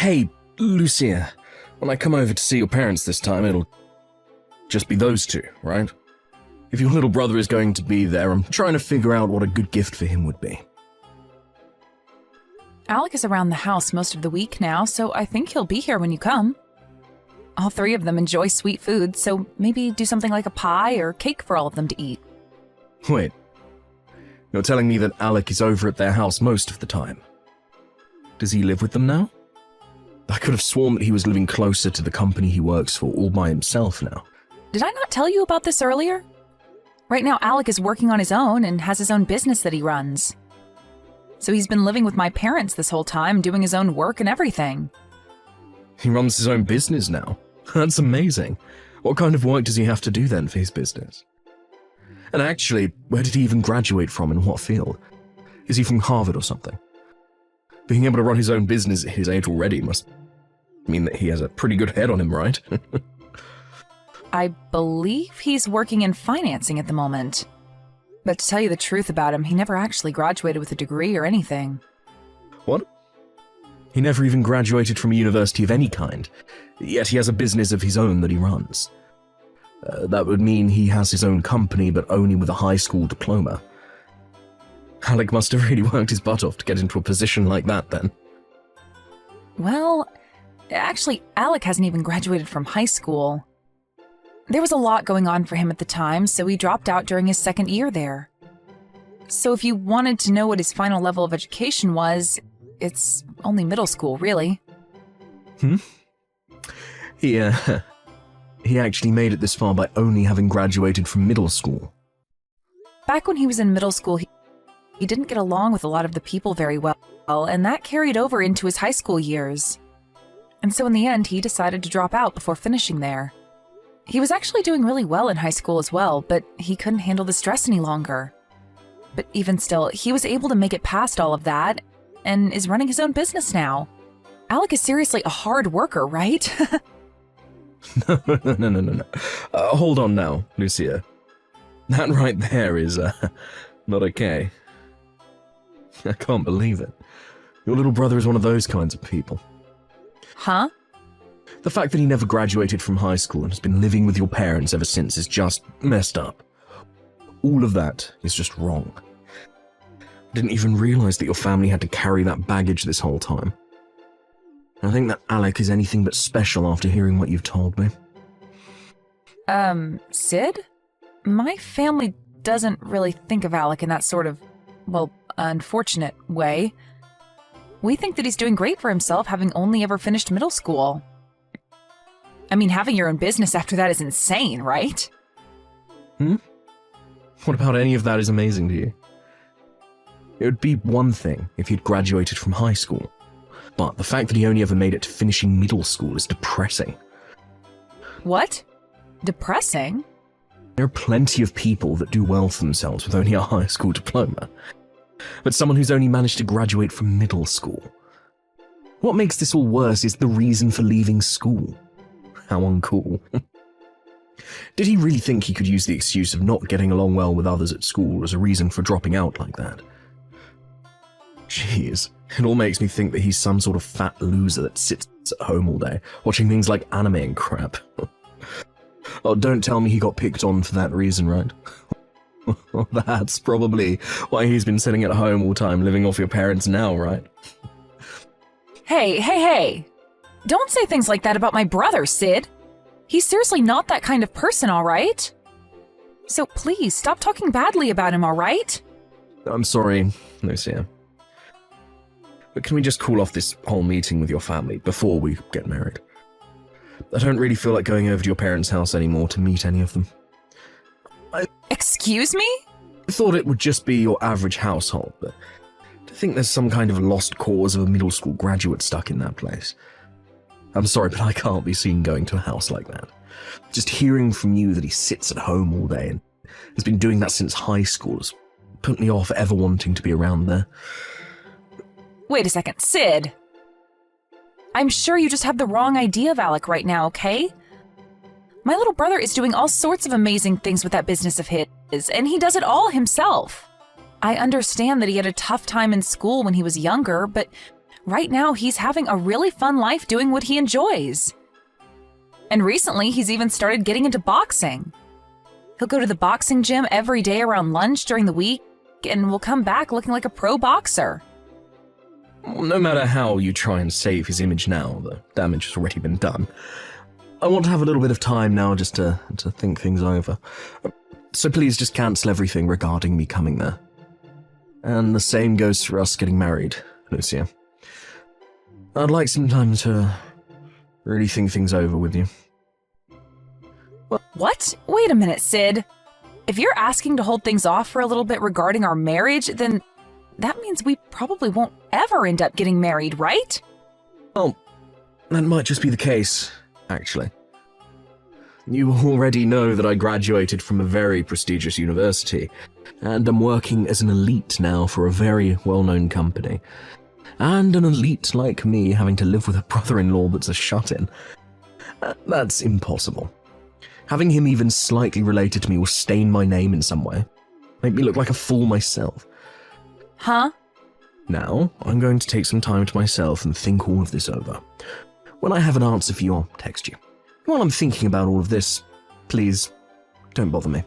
Hey, Lucia, when I come over to see your parents this time, it'll just be those two, right? If your little brother is going to be there, I'm trying to figure out what a good gift for him would be. Alec is around the house most of the week now, so I think he'll be here when you come. All three of them enjoy sweet food, so maybe do something like a pie or cake for all of them to eat. Wait, you're telling me that Alec is over at their house most of the time? Does he live with them now? I could have sworn that he was living closer to the company he works for all by himself now. Did I not tell you about this earlier? Right now, Alec is working on his own and has his own business that he runs. So he's been living with my parents this whole time, doing his own work and everything. He runs his own business now? That's amazing. What kind of work does he have to do then for his business? And actually, where did he even graduate from and what field? Is he from Harvard or something? Being able to run his own business at his age already must mean that he has a pretty good head on him, right? I believe he's working in financing at the moment. But to tell you the truth about him, he never actually graduated with a degree or anything. What? He never even graduated from a university of any kind, yet he has a business of his own that he runs. That would mean he has his own company, but only with a high school diploma. Alec must have really worked his butt off to get into a position like that, then. Well, actually, Alec hasn't even graduated from high school. There was a lot going on for him at the time, so he dropped out during his second year there. So if you wanted to know what his final level of education was, it's only middle school, really. He actually made it this far by only having graduated from middle school. Back when he was in middle school, he didn't get along with a lot of the people very well, and that carried over into his high school years. And so in the end, he decided to drop out before finishing there. He was actually doing really well in high school as well, but he couldn't handle the stress any longer. But even still, he was able to make it past all of that, and is running his own business now. Alec is seriously a hard worker, right? No. Hold on now, Lucia. That right there is, not okay. I can't believe it. Your little brother is one of those kinds of people. Huh? The fact that he never graduated from high school and has been living with your parents ever since is just messed up. All of that is just wrong. I didn't even realize that your family had to carry that baggage this whole time. I think that Alec is anything but special after hearing what you've told me. Sid? My family doesn't really think of Alec in that sort of, well, unfortunate way. We think that he's doing great for himself, having only ever finished middle school. I mean, having your own business after that is insane, right? What about any of that is amazing to you? It would be one thing if he'd graduated from high school, but the fact that he only ever made it to finishing middle school is depressing. What? Depressing? There are plenty of people that do well for themselves with only a high school diploma, but someone who's only managed to graduate from middle school. What makes this all worse is the reason for leaving school. How uncool. Did he really think he could use the excuse of not getting along well with others at school as a reason for dropping out like that? Jeez, it all makes me think that he's some sort of fat loser that sits at home all day, watching things like anime and crap. Oh, don't tell me he got picked on for that reason, right? That's probably why he's been sitting at home all time living off your parents now, right? Hey! Don't say things like that about my brother, Sid. He's seriously not that kind of person, all right? So please, stop talking badly about him, all right? I'm sorry, Lucia. But can we just cool off this whole meeting with your family before we get married? I don't really feel like going over to your parents' house anymore to meet any of them. Excuse me? I thought it would just be your average household, but I think there's some kind of lost cause of a middle school graduate stuck in that place. I'm sorry, but I can't be seen going to a house like that. Just hearing from you that he sits at home all day and has been doing that since high school has put me off ever wanting to be around there. Wait a second, Sid. I'm sure you just have the wrong idea of Alec right now, okay? My little brother is doing all sorts of amazing things with that business of his, and he does it all himself. I understand that he had a tough time in school when he was younger, but right now he's having a really fun life doing what he enjoys. And recently, he's even started getting into boxing. He'll go to the boxing gym every day around lunch during the week and will come back looking like a pro boxer. No matter how you try and save his image now, the damage has already been done. I want to have a little bit of time now just to think things over. So please just cancel everything regarding me coming there. And the same goes for us getting married, Lucia. I'd like some time to really think things over with you. What? Wait a minute, Sid. If you're asking to hold things off for a little bit regarding our marriage, then that means we probably won't ever end up getting married, right? Oh, that might just be the case, actually. You already know that I graduated from a very prestigious university, and I'm working as an elite now for a very well-known company. And an elite like me having to live with a brother-in-law that's a shut-in. That's impossible. Having him even slightly related to me will stain my name in some way. Make me look like a fool myself. Huh? Now, I'm going to take some time to myself and think all of this over. When I have an answer for you, I'll text you. While I'm thinking about all of this, please, don't bother me.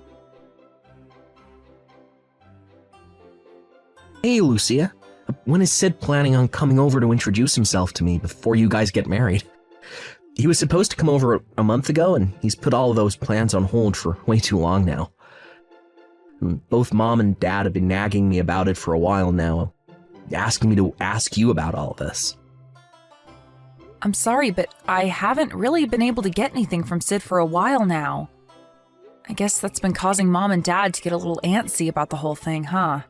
Hey, Lucia. When is Sid planning on coming over to introduce himself to me before you guys get married? He was supposed to come over a month ago, and he's put all of those plans on hold for way too long now. Both Mom and Dad have been nagging me about it for a while now, asking me to ask you about all this. I'm sorry, but I haven't really been able to get anything from Sid for a while now. I guess that's been causing Mom and Dad to get a little antsy about the whole thing, huh?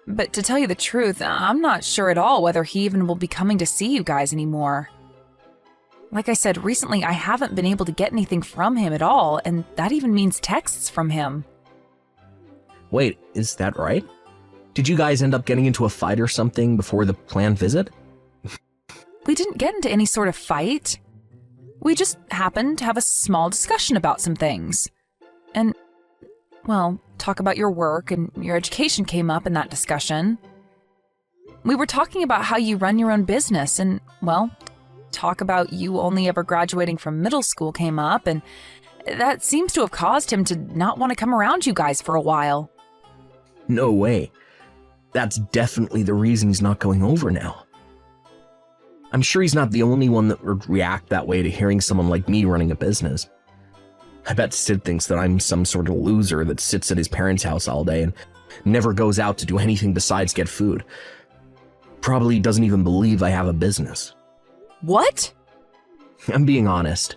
But to tell you the truth, I'm not sure at all whether he even will be coming to see you guys anymore. Like I said, recently I haven't been able to get anything from him at all, and that even means texts from him. Wait, is that right? Did you guys end up getting into a fight or something before the planned visit? We didn't get into any sort of fight. We just happened to have a small discussion about some things. And, well, talk about your work and your education came up in that discussion. We were talking about how you run your own business and, well, talk about you only ever graduating from middle school came up, and that seems to have caused him to not want to come around you guys for a while. No way. That's definitely the reason he's not going over now. I'm sure he's not the only one that would react that way to hearing someone like me running a business. I bet Sid thinks that I'm some sort of loser that sits at his parents' house all day and never goes out to do anything besides get food. Probably doesn't even believe I have a business. What? I'm being honest.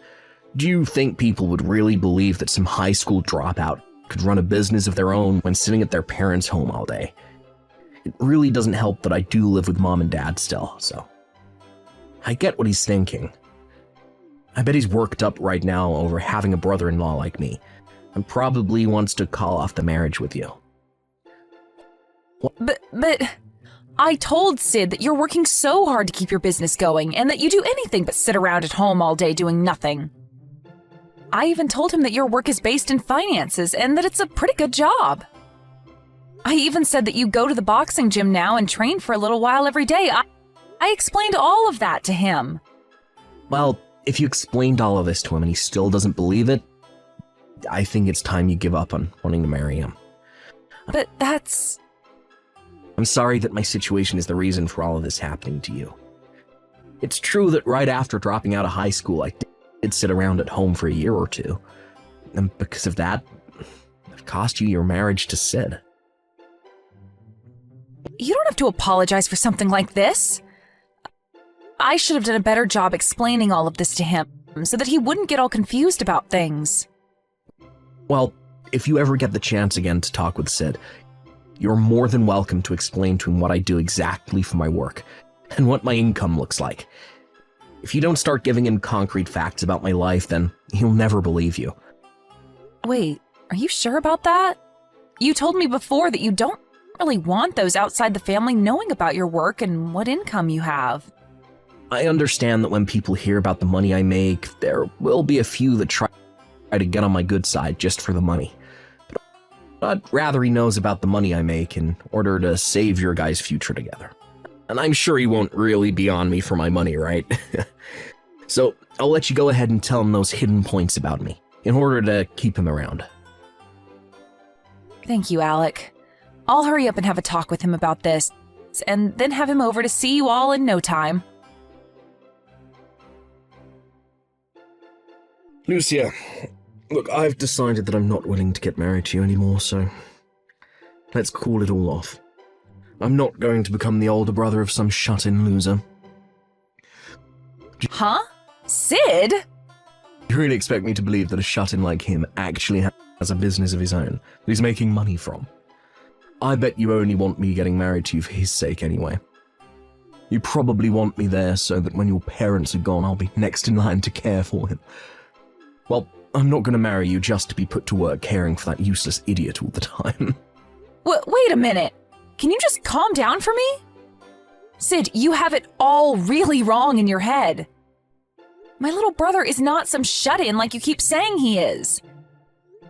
Do you think people would really believe that some high school dropout could run a business of their own when sitting at their parents' home all day? It really doesn't help that I do live with Mom and Dad still, so I get what he's thinking. I bet he's worked up right now over having a brother-in-law like me, and probably wants to call off the marriage with you. But I told Sid that you're working so hard to keep your business going and that you do anything but sit around at home all day doing nothing. I even told him that your work is based in finances and that it's a pretty good job. I even said that you go to the boxing gym now and train for a little while every day. I explained all of that to him. Well, if you explained all of this to him and he still doesn't believe it, I think it's time you give up on wanting to marry him. But that's... I'm sorry that my situation is the reason for all of this happening to you. It's true that right after dropping out of high school, I did sit around at home for a year or two. And because of that, I've cost you your marriage to Sid. You don't have to apologize for something like this. I should have done a better job explaining all of this to him so that he wouldn't get all confused about things. Well, if you ever get the chance again to talk with Sid, you're more than welcome to explain to him what I do exactly for my work and what my income looks like. If you don't start giving him concrete facts about my life, then he'll never believe you. Wait, are you sure about that? You told me before that you don't really want those outside the family knowing about your work and what income you have. I understand that when people hear about the money I make, there will be a few that try to get on my good side just for the money. But I'd rather he knows about the money I make in order to save your guys' future together. And I'm sure he won't really be on me for my money, right? So I'll let you go ahead and tell him those hidden points about me, in order to keep him around. Thank you, Alec. I'll hurry up and have a talk with him about this, and then have him over to see you all in no time. Lucia, look, I've decided that I'm not willing to get married to you anymore, so let's call it all off. I'm not going to become the older brother of some shut-in loser. Huh? Sid? You really expect me to believe that a shut-in like him actually has a business of his own that he's making money from? I bet you only want me getting married to you for his sake anyway. You probably want me there so that when your parents are gone, I'll be next in line to care for him. Well, I'm not going to marry you just to be put to work caring for that useless idiot all the time. Wait a minute. Can you just calm down for me? Sid, you have it all really wrong in your head. My little brother is not some shut-in like you keep saying he is.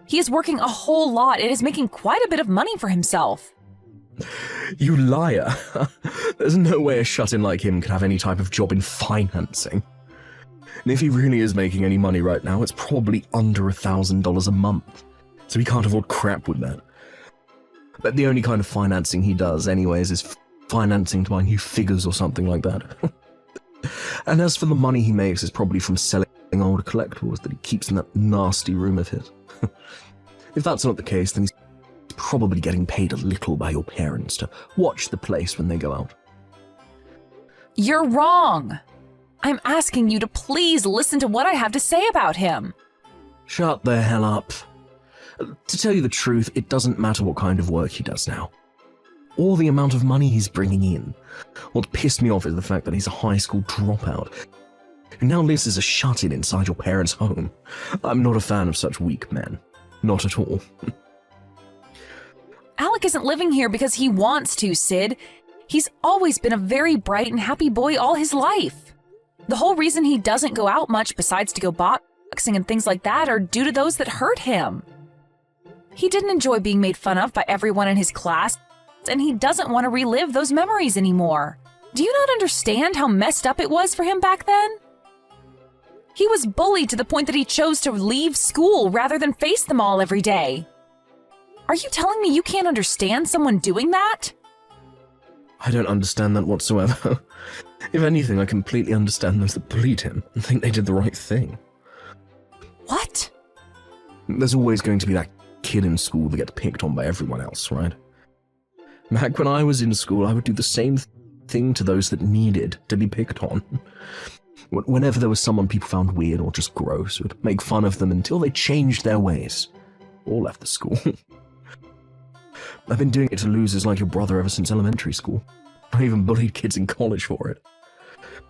He is working a whole lot and is making quite a bit of money for himself. You liar. There's no way a shut-in like him could have any type of job in financing. And if he really is making any money right now, it's probably under $1,000 a month. So he can't afford crap with that. But the only kind of financing he does anyways is financing to buy new figures or something like that. And as for the money he makes, it's probably from selling old collectibles that he keeps in that nasty room of his. If that's not the case, then he's probably getting paid a little by your parents to watch the place when they go out. You're wrong. I'm asking you to please listen to what I have to say about him. Shut the hell up. To tell you the truth, it doesn't matter what kind of work he does now, or the amount of money he's bringing in. What pissed me off is the fact that he's a high school dropout, who now lives as a shut-in inside your parents' home. I'm not a fan of such weak men. Not at all. Alec isn't living here because he wants to, Sid. He's always been a very bright and happy boy all his life. The whole reason he doesn't go out much besides to go boxing and things like that are due to those that hurt him. He didn't enjoy being made fun of by everyone in his class, and he doesn't want to relive those memories anymore. Do you not understand how messed up it was for him back then? He was bullied to the point that he chose to leave school rather than face them all every day. Are you telling me you can't understand someone doing that? I don't understand that whatsoever. If anything, I completely understand those that bullied him and think they did the right thing. What? There's always going to be that kid in school that gets picked on by everyone else, right? Back when I was in school, I would do the same thing to those that needed to be picked on. Whenever there was someone people found weird or just gross, would make fun of them until they changed their ways or left the school. I've been doing it to losers like your brother ever since elementary school. I even bullied kids in college for it.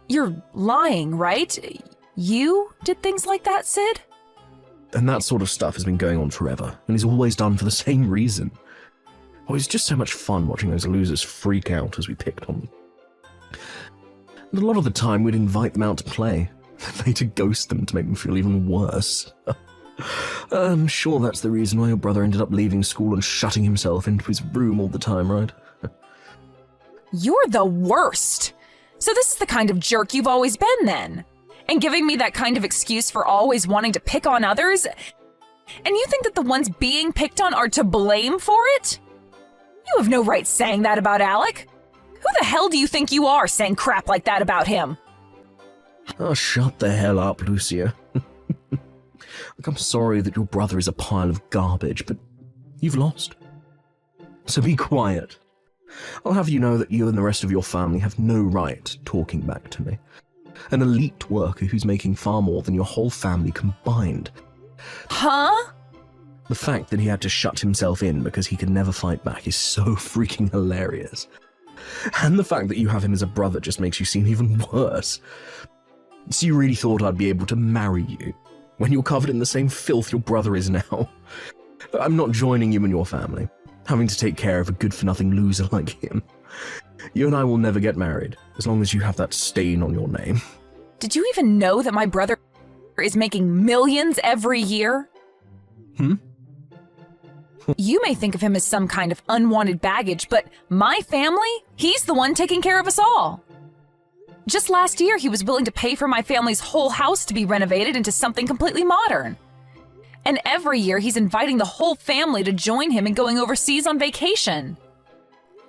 You're lying, right? You did things like that, Sid? And that sort of stuff has been going on forever, and is always done for the same reason. Oh, it's just so much fun watching those losers freak out as we picked on them. And a lot of the time we'd invite them out to play, then later ghost them to make them feel even worse. I'm sure that's the reason why your brother ended up leaving school and shutting himself into his room all the time, right? You're the worst! So this is the kind of jerk you've always been then? And giving me that kind of excuse for always wanting to pick on others? And you think that the ones being picked on are to blame for it? You have no right saying that about Alec. Who the hell do you think you are saying crap like that about him? Oh, shut the hell up, Lucia. Look, I'm sorry that your brother is a pile of garbage, but you've lost. So be quiet. I'll have you know that you and the rest of your family have no right talking back to me. An elite worker who's making far more than your whole family combined. Huh? The fact that he had to shut himself in because he could never fight back is so freaking hilarious. And the fact that you have him as a brother just makes you seem even worse. So you really thought I'd be able to marry you when you're covered in the same filth your brother is now? I'm not joining you and your family, having to take care of a good-for-nothing loser like him. You and I will never get married, as long as you have that stain on your name. Did you even know that my brother is making millions every year? You may think of him as some kind of unwanted baggage, but my family, he's the one taking care of us all. Just last year, he was willing to pay for my family's whole house to be renovated into something completely modern. And every year, he's inviting the whole family to join him in going overseas on vacation.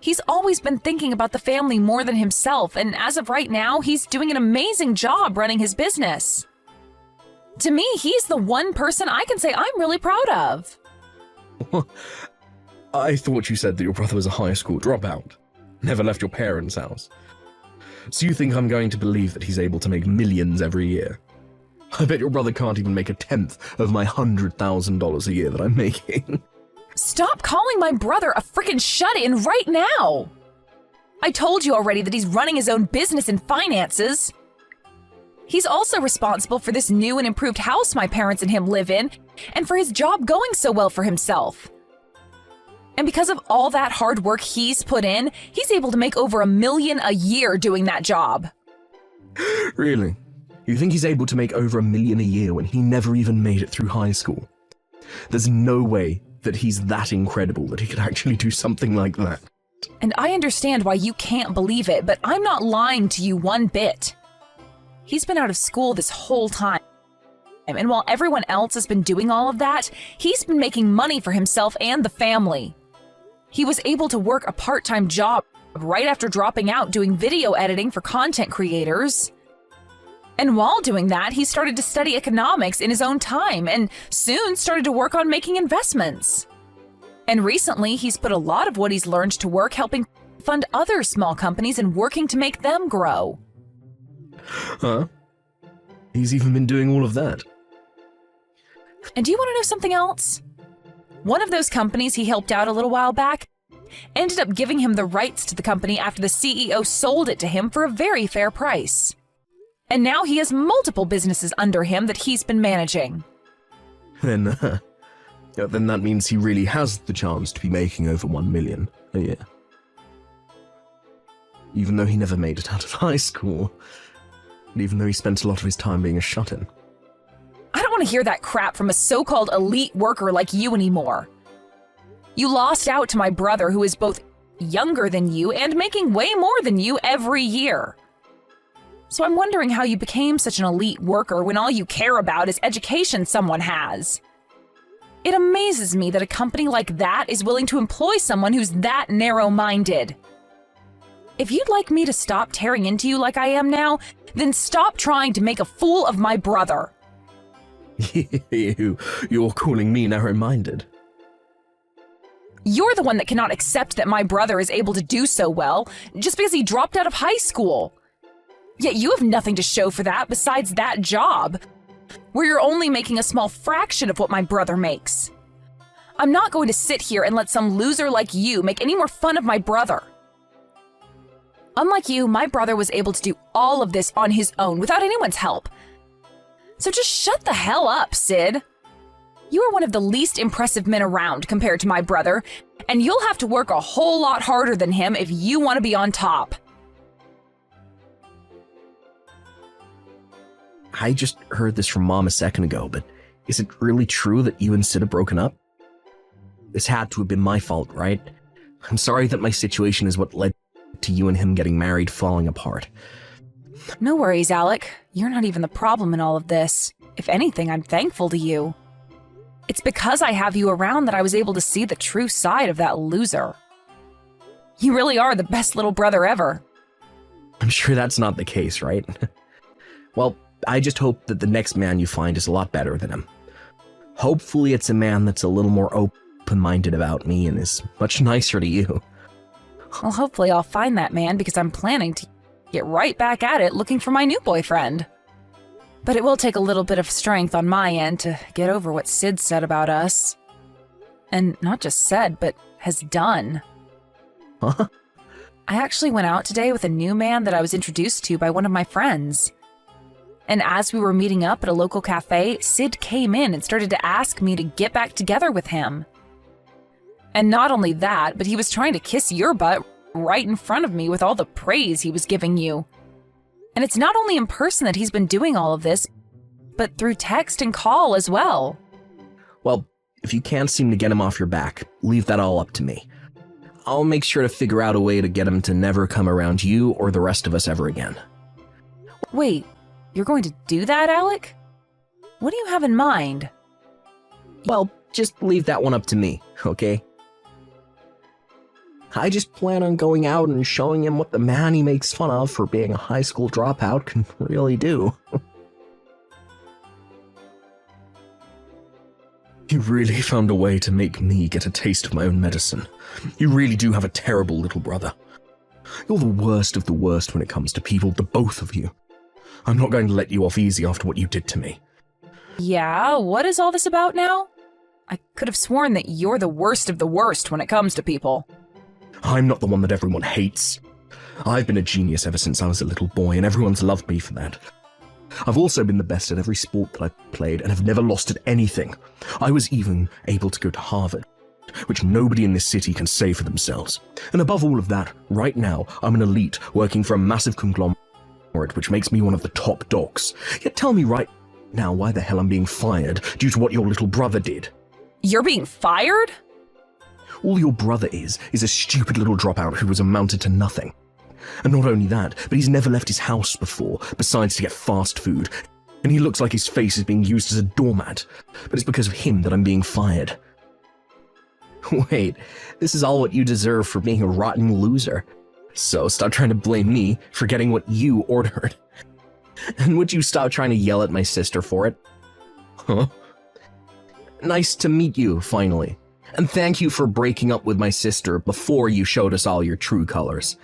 He's always been thinking about the family more than himself, and as of right now, he's doing an amazing job running his business. To me, he's the one person I can say I'm really proud of. I thought you said that your brother was a high school dropout. Never left your parents' house. So you think I'm going to believe that he's able to make millions every year? I bet your brother can't even make a tenth of my $100,000 a year that I'm making. Stop calling my brother a freaking shut-in right now! I told you already that he's running his own business and finances. He's also responsible for this new and improved house my parents and him live in, and for his job going so well for himself. And because of all that hard work he's put in, he's able to make over $1 million a year doing that job. Really? You think he's able to make over $1 million a year when he never even made it through high school? There's no way that he's that incredible that he could actually do something like that. And I understand why you can't believe it, but I'm not lying to you one bit. He's been out of school this whole time. And while everyone else has been doing all of that, he's been making money for himself and the family. He was able to work a part-time job right after dropping out doing video editing for content creators. And while doing that, he started to study economics in his own time and soon started to work on making investments. And recently, he's put a lot of what he's learned to work helping fund other small companies and working to make them grow. Huh? He's even been doing all of that. And do you want to know something else? One of those companies he helped out a little while back ended up giving him the rights to the company after the CEO sold it to him for a very fair price. And now he has multiple businesses under him that he's been managing. Then that means he really has the chance to be making over $1 million a year. Even though he never made it out of high school. And even though he spent a lot of his time being a shut-in. I don't want to hear that crap from a so-called elite worker like you anymore. You lost out to my brother, who is both younger than you and making way more than you every year. So I'm wondering how you became such an elite worker when all you care about is education someone has. It amazes me that a company like that is willing to employ someone who's that narrow-minded. If you'd like me to stop tearing into you like I am now, then stop trying to make a fool of my brother. You're calling me narrow-minded. You're the one that cannot accept that my brother is able to do so well just because he dropped out of high school. Yet you have nothing to show for that besides that job, where you're only making a small fraction of what my brother makes. I'm not going to sit here and let some loser like you make any more fun of my brother. Unlike you, my brother was able to do all of this on his own without anyone's help. So just shut the hell up, Sid. You are one of the least impressive men around compared to my brother, and you'll have to work a whole lot harder than him if you want to be on top. I just heard this from Mom a second ago, but is it really true that you and Sid have broken up? This had to have been my fault, right? I'm sorry that my situation is what led to you and him getting married falling apart. No worries, Alec. You're not even the problem in all of this. If anything, I'm thankful to you. It's because I have you around that I was able to see the true side of that loser. You really are the best little brother ever. I'm sure that's not the case, right? Well, I just hope that the next man you find is a lot better than him. Hopefully it's a man that's a little more open-minded about me and is much nicer to you. Well, hopefully I'll find that man because I'm planning to get right back at it looking for my new boyfriend. But it will take a little bit of strength on my end to get over what Sid said about us. And not just said, but has done. Huh? I actually went out today with a new man that I was introduced to by one of my friends. And as we were meeting up at a local cafe, Sid came in and started to ask me to get back together with him. And not only that, but he was trying to kiss your butt right in front of me with all the praise he was giving you. And it's not only in person that he's been doing all of this, but through text and call as well. Well, if you can't seem to get him off your back, leave that all up to me. I'll make sure to figure out a way to get him to never come around you or the rest of us ever again. Wait, you're going to do that, Alec? What do you have in mind? Well, just leave that one up to me, okay? I just plan on going out and showing him what the man he makes fun of for being a high school dropout can really do. You really found a way to make me get a taste of my own medicine. You really do have a terrible little brother. You're the worst of the worst when it comes to people, the both of you. I'm not going to let you off easy after what you did to me. Yeah, what is all this about now? I could have sworn that you're the worst of the worst when it comes to people. I'm not the one that everyone hates. I've been a genius ever since I was a little boy, and everyone's loved me for that. I've also been the best at every sport that I've played and have never lost at anything. I was even able to go to Harvard, which nobody in this city can say for themselves. And above all of that, right now, I'm an elite working for a massive conglomerate, which makes me one of the top dogs. Yet tell me right now why the hell I'm being fired due to what your little brother did. You're being fired? All your brother is a stupid little dropout who has amounted to nothing. And not only that, but he's never left his house before, besides to get fast food. And he looks like his face is being used as a doormat. But it's because of him that I'm being fired. Wait, this is all what you deserve for being a rotten loser. So stop trying to blame me for getting what you ordered. And would you stop trying to yell at my sister for it? Huh? Nice to meet you, finally. And thank you for breaking up with my sister before you showed us all your true colors.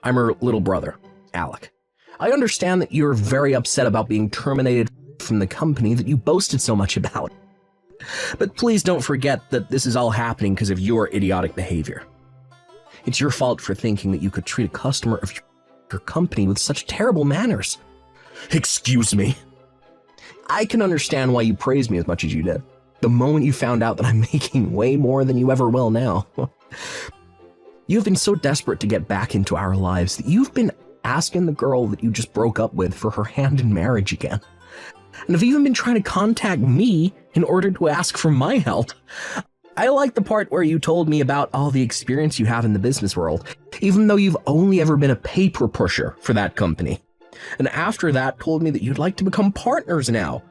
I'm her little brother, Alec. I understand that you're very upset about being terminated from the company that you boasted so much about. But please don't forget that this is all happening because of your idiotic behavior. It's your fault for thinking that you could treat a customer of your company with such terrible manners. Excuse me. I can understand why you praised me as much as you did. The moment you found out that I'm making way more than you ever will now. You've been so desperate to get back into our lives that you've been asking the girl that you just broke up with for her hand in marriage again. And have even been trying to contact me in order to ask for my help. I like the part where you told me about all the experience you have in the business world, even though you've only ever been a paper pusher for that company. And after that, told me that you'd like to become partners now,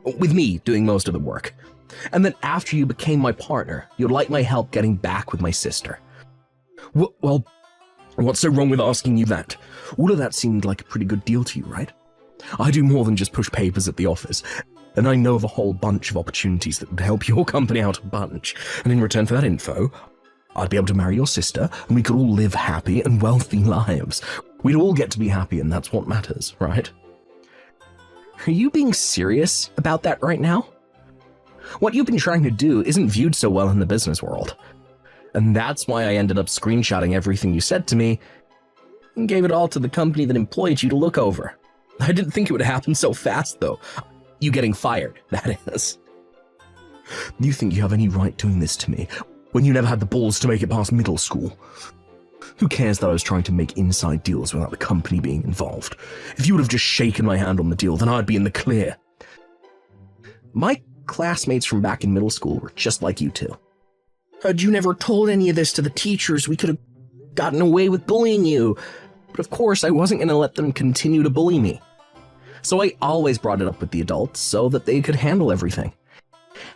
with me doing most of the work. And that after you became my partner, you'd like my help getting back with my sister. Well, what's so wrong with asking you that? All of that seemed like a pretty good deal to you, right? I do more than just push papers at the office, and I know of a whole bunch of opportunities that would help your company out a bunch. And in return for that info, I'd be able to marry your sister, and we could all live happy and wealthy lives. We'd all get to be happy, and that's what matters, right? Are you being serious about that right now? What you've been trying to do isn't viewed so well in the business world. And that's why I ended up screenshotting everything you said to me and gave it all to the company that employed you to look over. I didn't think it would happen so fast, though. You getting fired, that is. You think you have any right doing this to me when you never had the balls to make it past middle school? Who cares that I was trying to make inside deals without the company being involved? If you would have just shaken my hand on the deal, then I'd be in the clear. My classmates from back in middle school were just like you two. Had you never told any of this to the teachers, we could have gotten away with bullying you. But of course, I wasn't going to let them continue to bully me. So I always brought it up with the adults so that they could handle everything.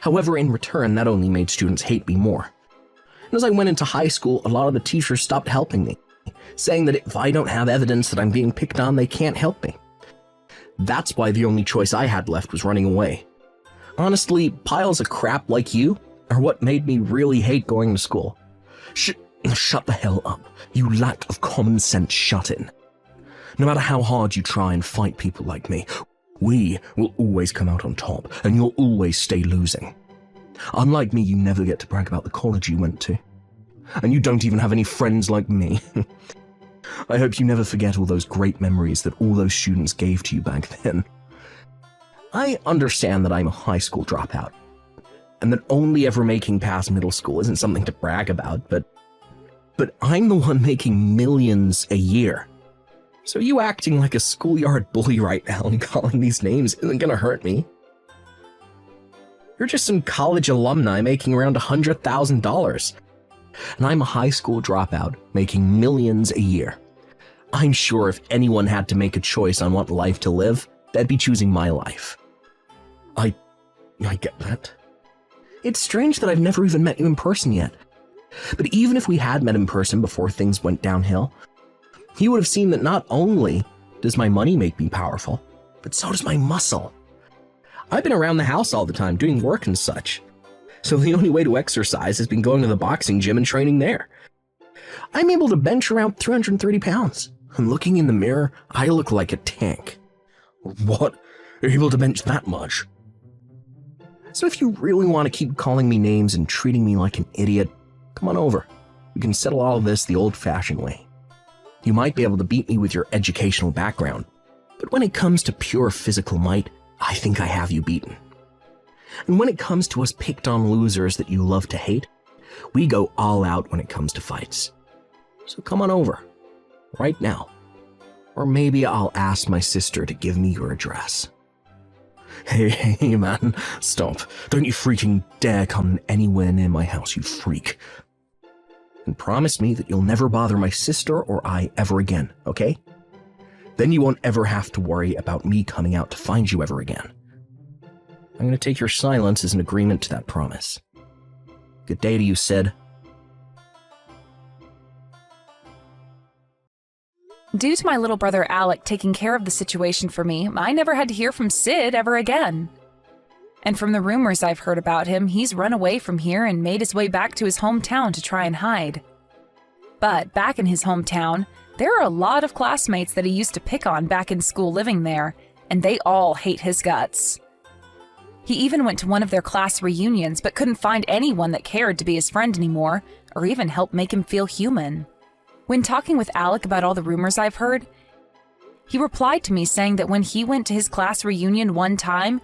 However, in return, that only made students hate me more. And as I went into high school, a lot of the teachers stopped helping me, saying that if I don't have evidence that I'm being picked on, they can't help me. That's why the only choice I had left was running away. Honestly, piles of crap like you are what made me really hate going to school. Shut the hell up. You lack of common sense shut in. No matter how hard you try and fight people like me, we will always come out on top, and you'll always stay losing. Unlike me, you never get to brag about the college you went to. And you don't even have any friends like me. I hope you never forget all those great memories that all those students gave to you back then. I understand that I'm a high school dropout, and that only ever making past middle school isn't something to brag about, but I'm the one making millions a year. So you acting like a schoolyard bully right now and calling these names isn't gonna hurt me. You're just some college alumni making around $100,000. And I'm a high school dropout making millions a year. I'm sure if anyone had to make a choice on what life to live, they'd be choosing my life. I get that. It's strange that I've never even met you in person yet. But even if we had met in person before things went downhill, you would have seen that not only does my money make me powerful, but so does my muscle. I've been around the house all the time doing work and such. So the only way to exercise has been going to the boxing gym and training there. I'm able to bench around 330 pounds. And looking in the mirror, I look like a tank. What? You're able to bench that much? So if you really want to keep calling me names and treating me like an idiot, come on over. We can settle all of this the old-fashioned way. You might be able to beat me with your educational background, but when it comes to pure physical might, I think I have you beaten. And when it comes to us picked-on losers that you love to hate, we go all out when it comes to fights. So come on over. Right now. Or maybe I'll ask my sister to give me your address. Hey man, stop. Don't you freaking dare come anywhere near my house, you freak. And promise me that you'll never bother my sister or I ever again, okay? Then you won't ever have to worry about me coming out to find you ever again. I'm going to take your silence as an agreement to that promise. Good day to you, Sid. Due to my little brother Alec taking care of the situation for me, I never had to hear from Sid ever again. And from the rumors I've heard about him, he's run away from here and made his way back to his hometown to try and hide. But back in his hometown, there are a lot of classmates that he used to pick on back in school living there, and they all hate his guts. He even went to one of their class reunions but couldn't find anyone that cared to be his friend anymore, or even help make him feel human. When talking with Alec about all the rumors I've heard, he replied to me saying that when he went to his class reunion one time,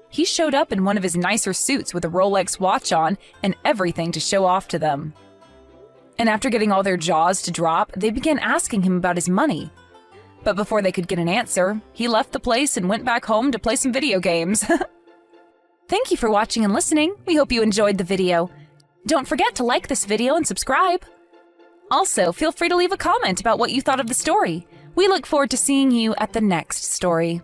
he showed up in one of his nicer suits with a Rolex watch on and everything to show off to them. And after getting all their jaws to drop, they began asking him about his money. But before they could get an answer, he left the place and went back home to play some video games. Thank you for watching and listening. We hope you enjoyed the video. Don't forget to like this video and subscribe. Also, feel free to leave a comment about what you thought of the story. We look forward to seeing you at the next story.